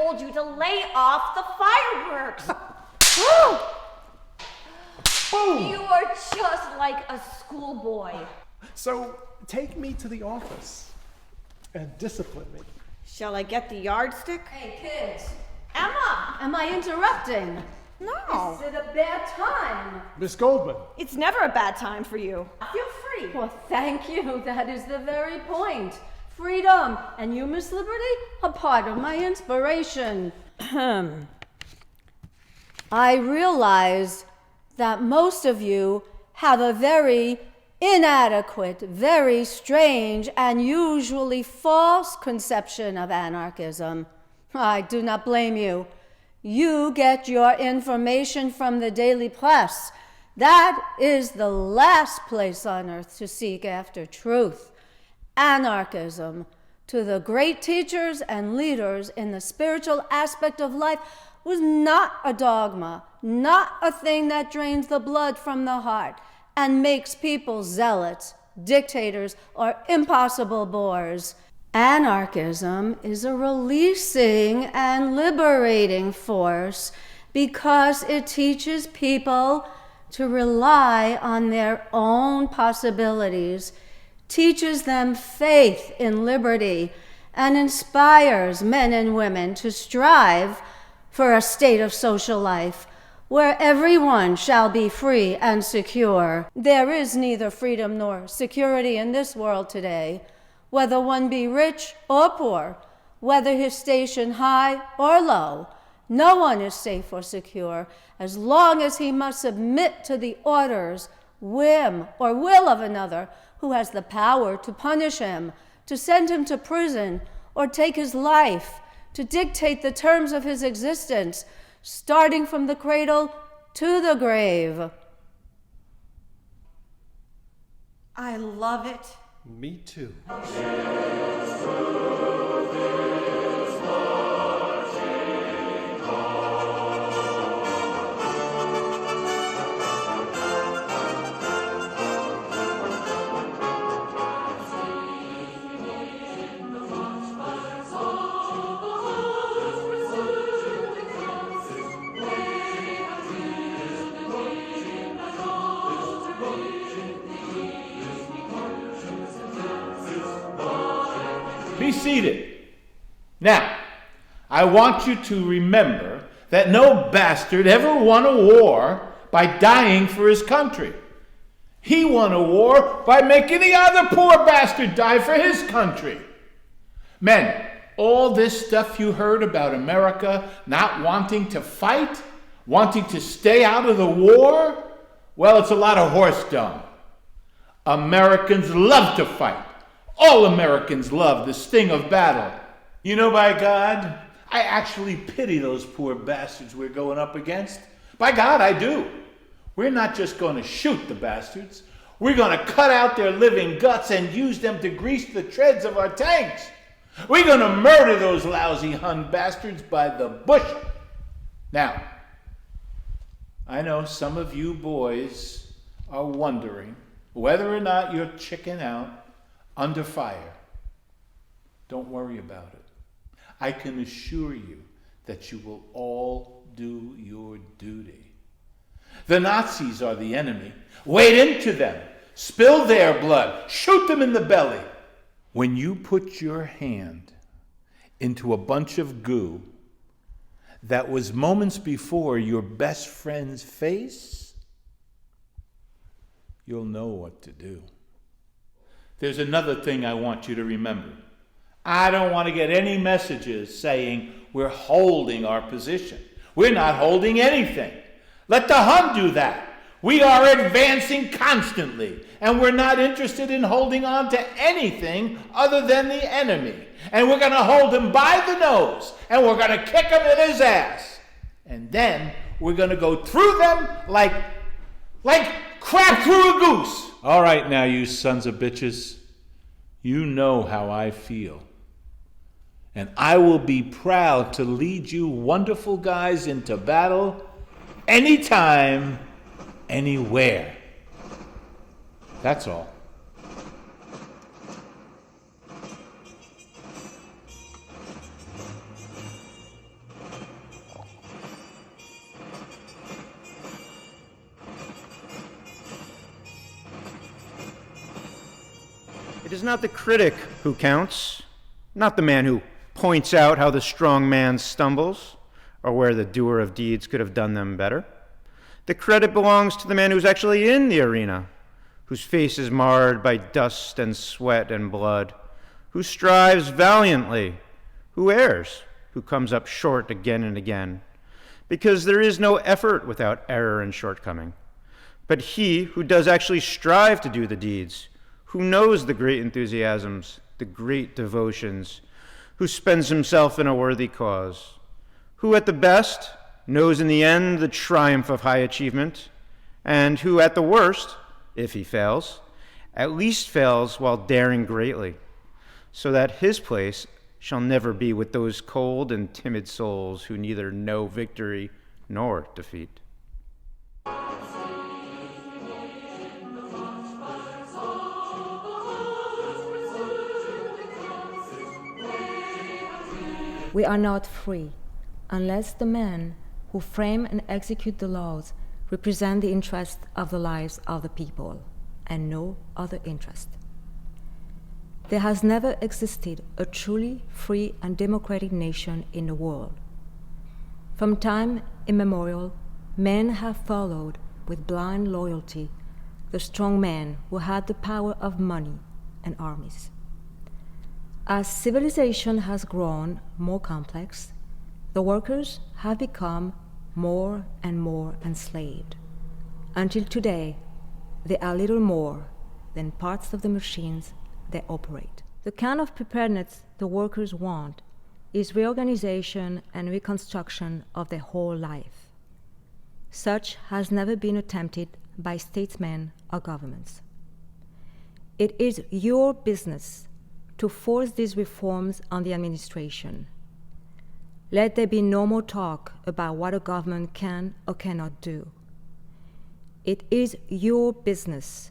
told you to lay off the fireworks. You are just like a schoolboy. So take me to the office and discipline me. Shall I get the yardstick? Hey, kids. Emma! Am I interrupting? No. Is it a bad time? Miss Goldman. It's never a bad time for you. Feel free. Well, thank you. That is the very point. Freedom. And you, Miss Liberty, a part of my inspiration. I realize that most of you have a very inadequate, very strange, and usually false conception of anarchism. I do not blame you. You get your information from the daily press. That is the last place on earth to seek after truth. Anarchism, to the great teachers and leaders in the spiritual aspect of life, was not a dogma, not a thing that drains the blood from the heart and makes people zealots, dictators, or impossible bores. Anarchism is a releasing and liberating force because it teaches people to rely on their own possibilities, teaches them faith in liberty, and inspires men and women to strive for a state of social life where everyone shall be free and secure. There is neither freedom nor security in this world today, whether one be rich or poor, whether his station high or low. No one is safe or secure as long as he must submit to the orders, whim, or will of another who has the power to punish him, to send him to prison, or take his life, to dictate the terms of his existence, starting from the cradle to the grave. I love it. Me too. Be seated. Now, I want you to remember that no bastard ever won a war by dying for his country. He won a war by making the other poor bastard die for his country. Men, all this stuff you heard about America not wanting to fight, wanting to stay out of the war, well, it's a lot of horse dung. Americans love to fight. All Americans love the sting of battle. You know, by God, I actually pity those poor bastards we're going up against. By God, I do. We're not just going to shoot the bastards. We're going to cut out their living guts and use them to grease the treads of our tanks. We're going to murder those lousy Hun bastards by the bushel. Now, I know some of you boys are wondering whether or not you're chicking out under fire. Don't worry about it. I can assure you that you will all do your duty. The Nazis are the enemy. Wade into them. Spill their blood. Shoot them in the belly. When you put your hand into a bunch of goo that was moments before your best friend's face, you'll know what to do. There's another thing I want you to remember. I don't want to get any messages saying we're holding our position. We're not holding anything. Let the Hun do that. We are advancing constantly, and we're not interested in holding on to anything other than the enemy. And we're going to hold him by the nose, and we're going to kick him in his ass. And then we're going to go through them like crap through a goose. All right now, you sons of bitches, you know how I feel. And I will be proud to lead you wonderful guys into battle anytime, anywhere. That's all. It is not the critic who counts, not the man who points out how the strong man stumbles, or where the doer of deeds could have done them better. The credit belongs to the man who's actually in the arena, whose face is marred by dust and sweat and blood, who strives valiantly, who errs, who comes up short again and again, because there is no effort without error and shortcoming. But he who does actually strive to do the deeds, who knows the great enthusiasms, the great devotions, who spends himself in a worthy cause, who at the best knows in the end the triumph of high achievement, and who at the worst, if he fails, at least fails while daring greatly, so that his place shall never be with those cold and timid souls who neither know victory nor defeat. We are not free unless the men who frame and execute the laws represent the interest of the lives of the people and no other interest. There has never existed a truly free and democratic nation in the world. From time immemorial, men have followed with blind loyalty the strong men who had the power of money and armies. As civilization has grown more complex, the workers have become more and more enslaved, until today they are little more than parts of the machines they operate. The kind of preparedness the workers want is reorganization and reconstruction of their whole life. Such has never been attempted by statesmen or governments. It is your business to force these reforms on the administration. Let there be no more talk about what a government can or cannot do. It is your business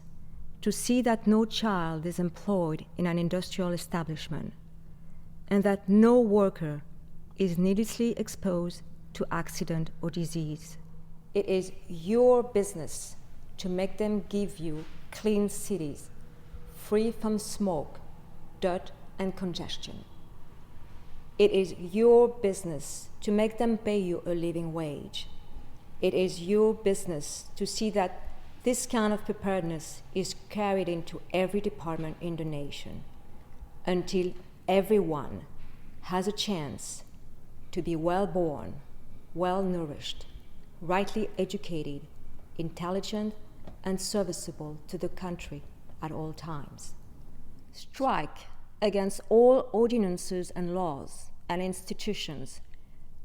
to see that no child is employed in an industrial establishment and that no worker is needlessly exposed to accident or disease. It is your business to make them give you clean cities, free from smoke, dirt, and congestion. It is your business to make them pay you a living wage. It is your business to see that this kind of preparedness is carried into every department in the nation until everyone has a chance to be well-born, well-nourished, rightly educated, intelligent, and serviceable to the country at all times. Strike against all ordinances and laws and institutions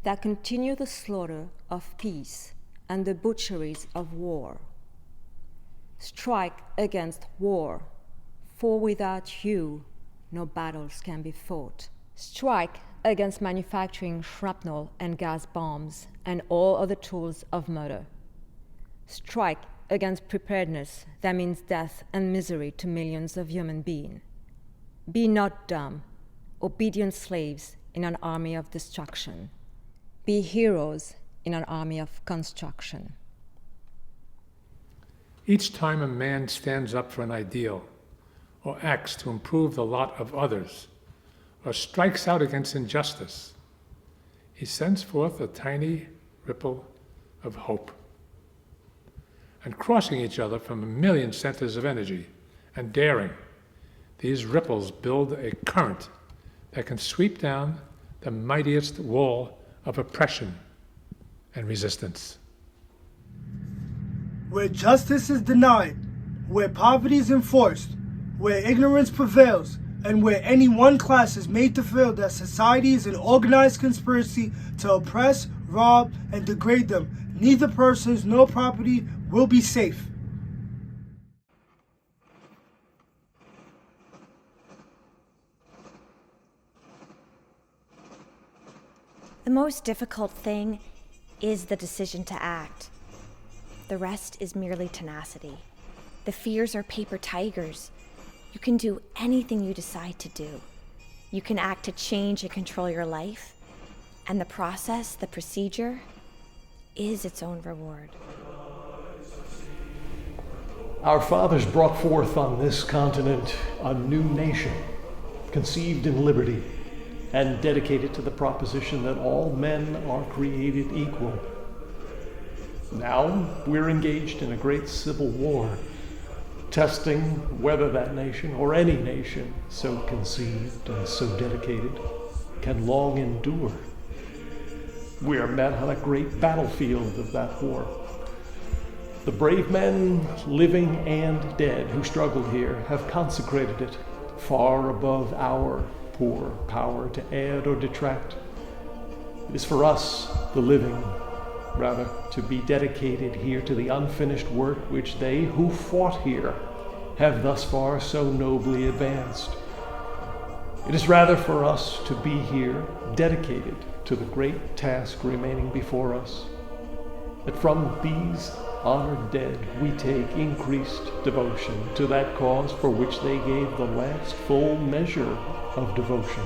that continue the slaughter of peace and the butcheries of war. Strike against war, for without you, no battles can be fought. Strike against manufacturing shrapnel and gas bombs and all other tools of murder. Strike against preparedness that means death and misery to millions of human beings. Be not dumb, obedient slaves in an army of destruction. Be heroes in an army of construction. Each time a man stands up for an ideal, or acts to improve the lot of others, or strikes out against injustice, he sends forth a tiny ripple of hope. And crossing each other from a million centers of energy and daring, these ripples build a current that can sweep down the mightiest wall of oppression and resistance. Where justice is denied, where poverty is enforced, where ignorance prevails, and where any one class is made to feel that society is an organized conspiracy to oppress, rob, and degrade them, neither persons nor property will be safe. The most difficult thing is the decision to act. The rest is merely tenacity. The fears are paper tigers. You can do anything you decide to do. You can act to change and control your life, and the process, the procedure, is its own reward. Our fathers brought forth on this continent a new nation, conceived in liberty and dedicated to the proposition that all men are created equal. Now we're engaged in a great civil war, testing whether that nation or any nation so conceived and so dedicated can long endure. We are met on a great battlefield of that war. The brave men, living and dead, who struggled here have consecrated it far above our poor power to add or detract. It is for us, the living, rather, to be dedicated here to the unfinished work which they who fought here have thus far so nobly advanced. It is rather for us to be here dedicated to the great task remaining before us, that from these honored dead we take increased devotion to that cause for which they gave the last full measure of devotion,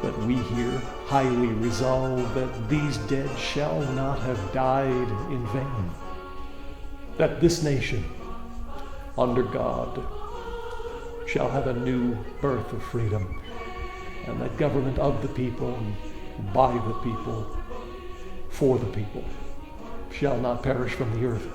that we here highly resolve that these dead shall not have died in vain, that this nation, under God, shall have a new birth of freedom, and that government of the people, by the people, for the people, shall not perish from the earth.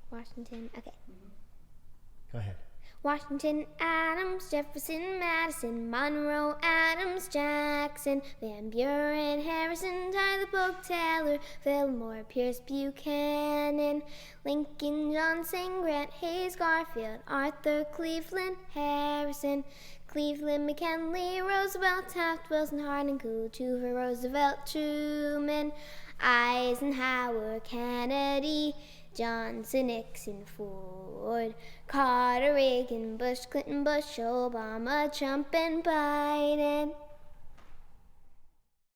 Washington, okay. Go ahead. Washington, Adams, Jefferson, Madison, Monroe, Adams, Jackson, Van Buren, Harrison, Tyler, Polk, Taylor, Fillmore, Pierce, Buchanan, Lincoln, Johnson, Grant, Hayes, Garfield, Arthur, Cleveland, Harrison, Cleveland, McKinley, Roosevelt, Taft, Wilson, Harding, Coolidge, Hoover, Roosevelt, Truman, Eisenhower, Kennedy, Johnson, Nixon, Ford, Carter, Reagan, Bush, Clinton, Bush, Obama, Trump, and Biden.